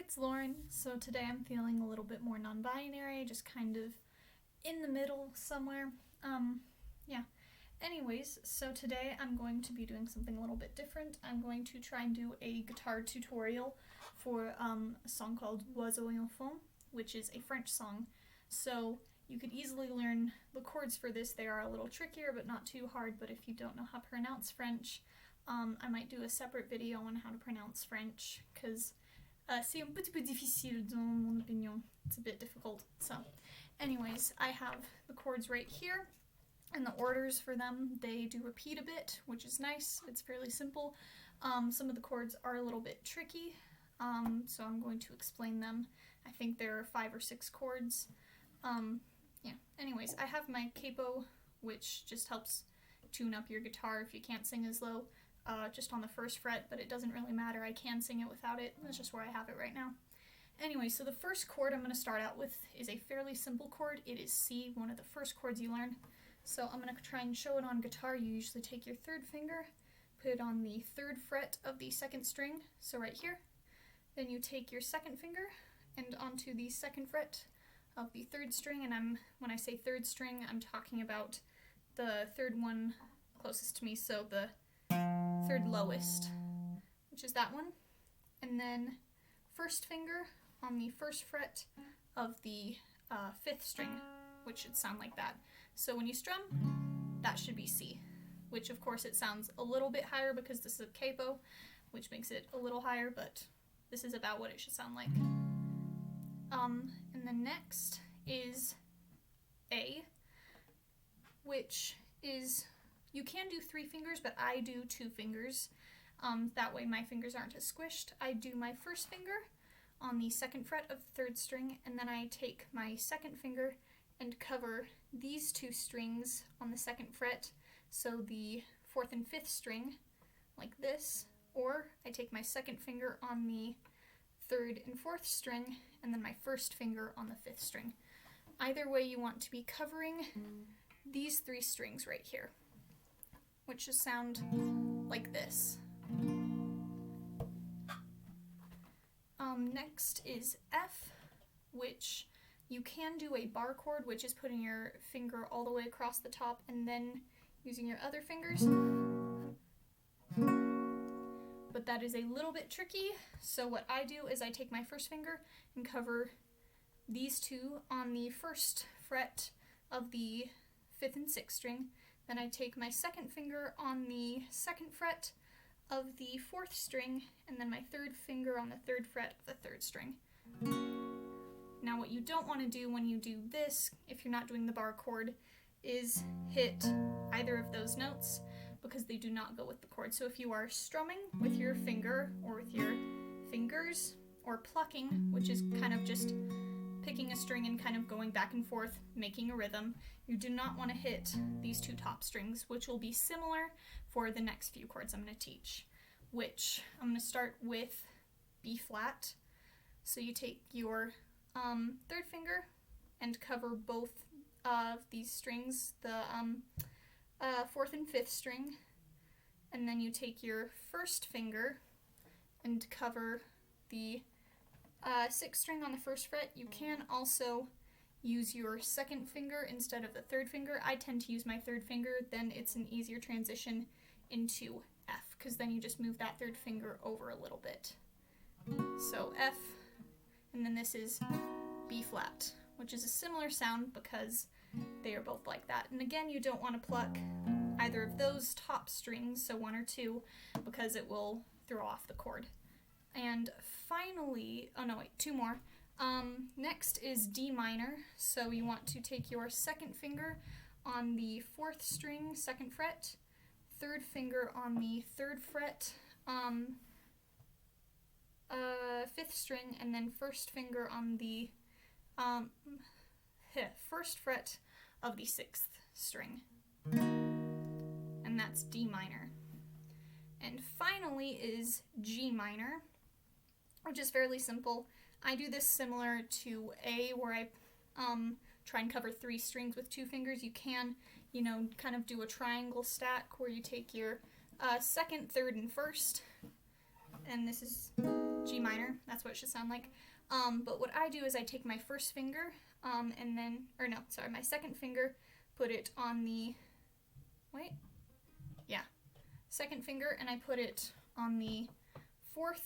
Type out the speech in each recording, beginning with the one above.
it's Lauren. So today I'm feeling a little bit more non-binary, just kind of in the middle somewhere. Yeah. Anyways, so today I'm going to be doing something a little bit different. I'm going to try and do a guitar tutorial for a song called Oiseau et Enfant, which is a French song. So you could easily learn the chords for this. They are a little trickier, but not too hard. But if you don't know how to pronounce French, I might do a separate video on how to pronounce French, because c'est un petit peu difficile dans mon opinion. It's a bit difficult. So anyways, I have the chords right here, and the orders for them, they do repeat a bit, which is nice. It's fairly simple. Some of the chords are a little bit tricky, so I'm going to explain them. I think there are 5 or 6 chords. Yeah, anyways, I have my capo, which just helps tune up your guitar if you can't sing as low, just on the 1st fret, but it doesn't really matter. I can sing it without it. That's just where I have it right now. Anyway, so the first chord I'm going to start out with is a fairly simple chord. It is C, one of the first chords you learn. So I'm going to try and show it on guitar. You usually take your 3rd finger, put it on the 3rd fret of the 2nd string, so right here. Then you take your 2nd finger and onto the 2nd fret of the 3rd string, and when I say 3rd string, I'm talking about the 3rd one closest to me, so the 3rd lowest, which is that one. And then 1st finger on the 1st fret of the 5th string, which should sound like that. So when you strum, that should be C, which of course it sounds a little bit higher because this is a capo, which makes it a little higher, but this is about what it should sound like. And then next is A, which is, you can do 3 fingers, but I do 2 fingers. That way my fingers aren't as squished. I do my 1st finger on the 2nd fret of the 3rd string, and then I take my 2nd finger and cover these 2 strings on the 2nd fret, so the 4th and 5th string, like this, or I take my 2nd finger on the 3rd and 4th string, and then my 1st finger on the 5th string. Either way, you want to be covering these 3 strings right here, which should sound like this. Next is F, which you can do a bar chord, which is putting your finger all the way across the top and then using your other fingers. But that is a little bit tricky, so what I do is I take my 1st finger and cover these 2 on the 1st fret of the 5th and 6th string. Then I take my 2nd finger on the 2nd fret of the 4th string, and then my 3rd finger on the 3rd fret of the 3rd string. Now what you don't want to do when you do this, if you're not doing the bar chord, is hit either of those notes, because they do not go with the chord. So if you are strumming with your finger or with your fingers, or plucking, which is kind of just picking a string and kind of going back and forth, making a rhythm, you do not want to hit these 2 top strings, which will be similar for the next few chords I'm going to teach, which I'm going to start with B flat. So you take your 3rd finger and cover both of these strings, the 4th and 5th string, and then you take your 1st finger and cover the 6th string on the 1st fret. You can also use your 2nd finger instead of the 3rd finger. I tend to use my 3rd finger, then it's an easier transition into F, because then you just move that 3rd finger over a little bit. So F, and then this is B flat, which is a similar sound because they are both like that. And again, you don't want to pluck either of those top strings, so 1 or 2, because it will throw off the chord. And finally, 2 more. Next is D minor. So you want to take your 2nd finger on the 4th string, 2nd fret, 3rd finger on the 3rd fret, 5th string, and then 1st finger on the 1st fret of the 6th string. And that's D minor. And finally is G minor, which is fairly simple. I do this similar to A, where I try and cover 3 strings with 2 fingers. You can, kind of do a triangle stack where you take your 2nd, 3rd, and 1st, and this is G minor. That's what it should sound like. But what I do is I take my first finger, and then, or no, sorry, my second finger, put it on the, second finger, and I put it on the 4th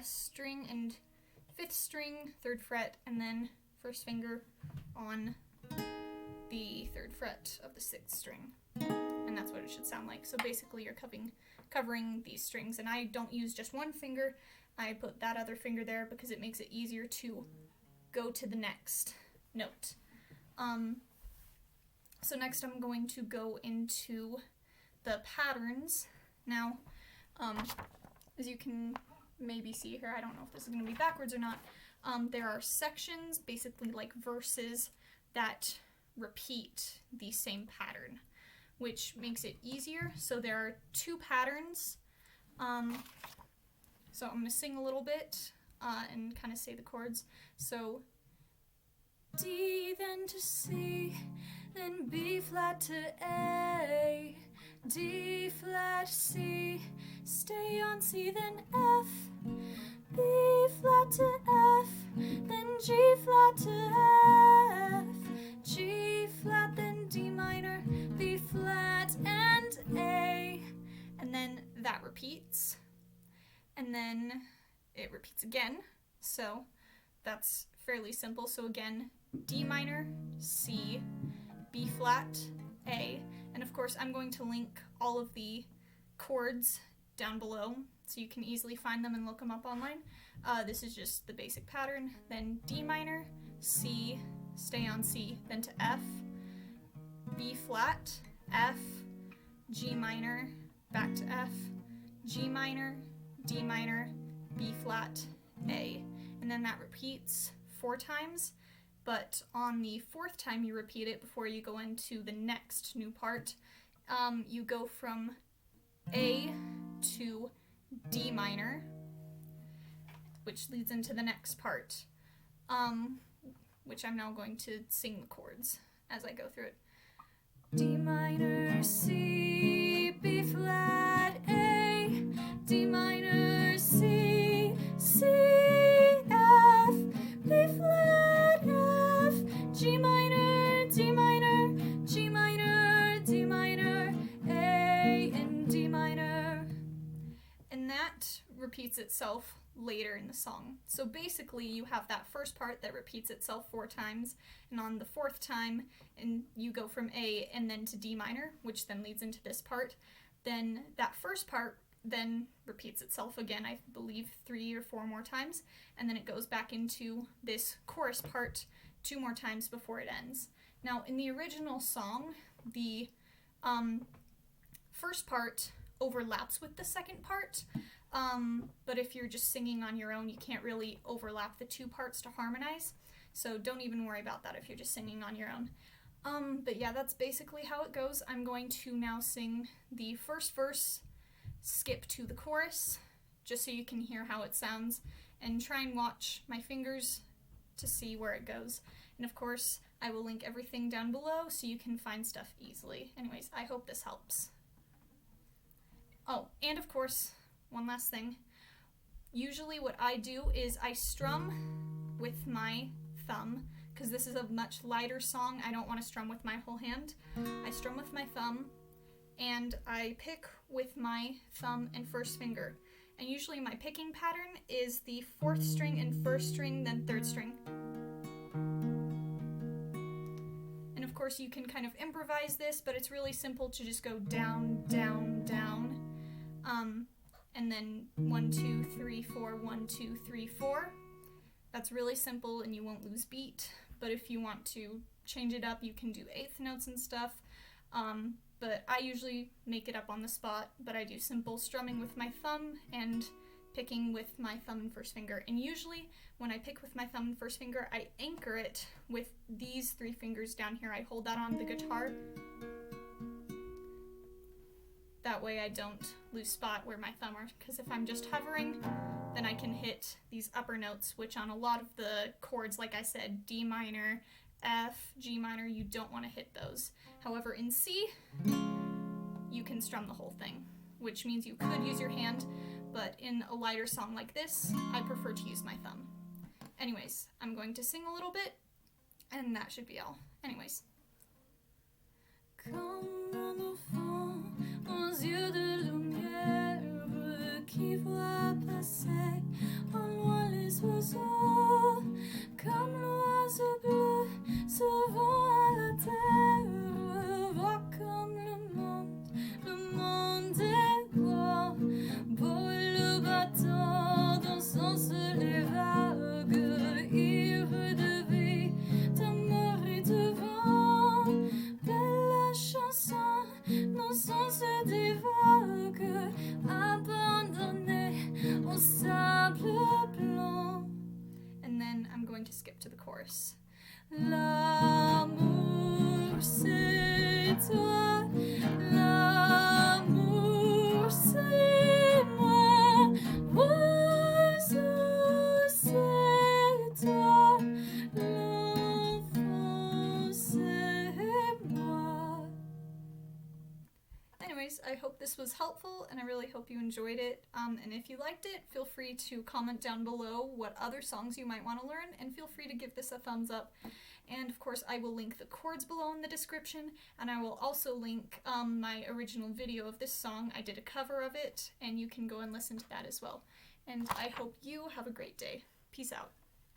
string and 5th string, 3rd fret, and then first finger on the 3rd fret of the 6th string. And that's what it should sound like. So basically you're covering these strings, and I don't use just one finger. I put that other finger there because it makes it easier to go to the next note. So next I'm going to go into the patterns. Now, as you can maybe see here, I don't know if this is going to be backwards or not, there are sections, basically like verses, that repeat the same pattern, which makes it easier. So there are 2 patterns. So I'm going to sing a little bit and kind of say the chords. So D, then to C, then B flat to A, D flat C, stay on C, then F, B flat to F, then G flat to F, G flat, then D minor, B flat, and A. And then that repeats. And then it repeats again. So that's fairly simple. So again, D minor, C, B flat, A. And of course, I'm going to link all of the chords down below so you can easily find them and look them up online. This is just the basic pattern. Then D minor, C, stay on C, then to F, B flat, F, G minor, back to F, G minor, D minor, B flat, A. And then that repeats 4 times, but on the 4th time you repeat it before you go into the next new part. You go from A to D minor, which leads into the next part, which I'm now going to sing the chords as I go through it. D minor, C, B flat, A, D minor, C, C, F, B flat, F, G minor, D minor, G minor, D minor, A, and D minor. And that repeats itself later in the song. So basically you have that first part that repeats itself 4 times, and on the 4th time and you go from A and then to D minor, which then leads into this part. Then that first part then repeats itself again, I believe 3 or 4 more times, and then it goes back into this chorus part 2 more times before it ends. Now in the original song, the first part overlaps with the second part, but if you're just singing on your own, you can't really overlap the 2 parts to harmonize, so don't even worry about that if you're just singing on your own. But yeah, that's basically how it goes. I'm going to now sing the first verse, skip to the chorus, just so you can hear how it sounds, and try and watch my fingers to see where it goes. And of course, I will link everything down below so you can find stuff easily. Anyways, I hope this helps. Oh, and of course, one last thing. Usually what I do is I strum with my thumb, because this is a much lighter song. I don't want to strum with my whole hand. I strum with my thumb, and I pick with my thumb and first finger. And usually my picking pattern is the 4th string and 1st string, then 3rd string. And of course you can kind of improvise this, but it's really simple to just go down, down, down. And then 1, 2, 3, 4, 1, 2, 3, 4. That's really simple and you won't lose beat. But if you want to change it up, you can do 8th notes and stuff. But I usually make it up on the spot, but I do simple strumming with my thumb and picking with my thumb and first finger. And usually when I pick with my thumb and first finger, I anchor it with these 3 fingers down here. I hold that on the guitar. That way I don't lose spot where my thumb are, because if I'm just hovering, then I can hit these upper notes, which on a lot of the chords, like I said, D minor, F, G minor, you don't want to hit those. However, in C, you can strum the whole thing, which means you could use your hand, but in a lighter song like this, I prefer to use my thumb. Anyways, I'm going to sing a little bit, and that should be all. Anyways. Comme un enfant aux yeux de lumière qui voit passer au loin les oiseaux, comme l'oiseau bleu se vend à la terre, voit comme le monde est grand, beau est le bateau dont dansent les vagues, ivre de vie, d'amour et de vent, belle chanson, nos sens des vagues, abandonnés au sable blanc. And then I'm going to skip to the chorus. L'amour c'est toi, l'amour c'est moi, l'oiseau c'est toi, l'enfant c'est moi. Anyways, I hope this was helpful, and I really hope you enjoyed it. And if you liked it, feel free to comment down below what other songs you might want to learn, and feel free to give this a thumbs up. And of course, I will link the chords below in the description, and I will also link my original video of this song. I did a cover of it, and you can go and listen to that as well. And I hope you have a great day. Peace out.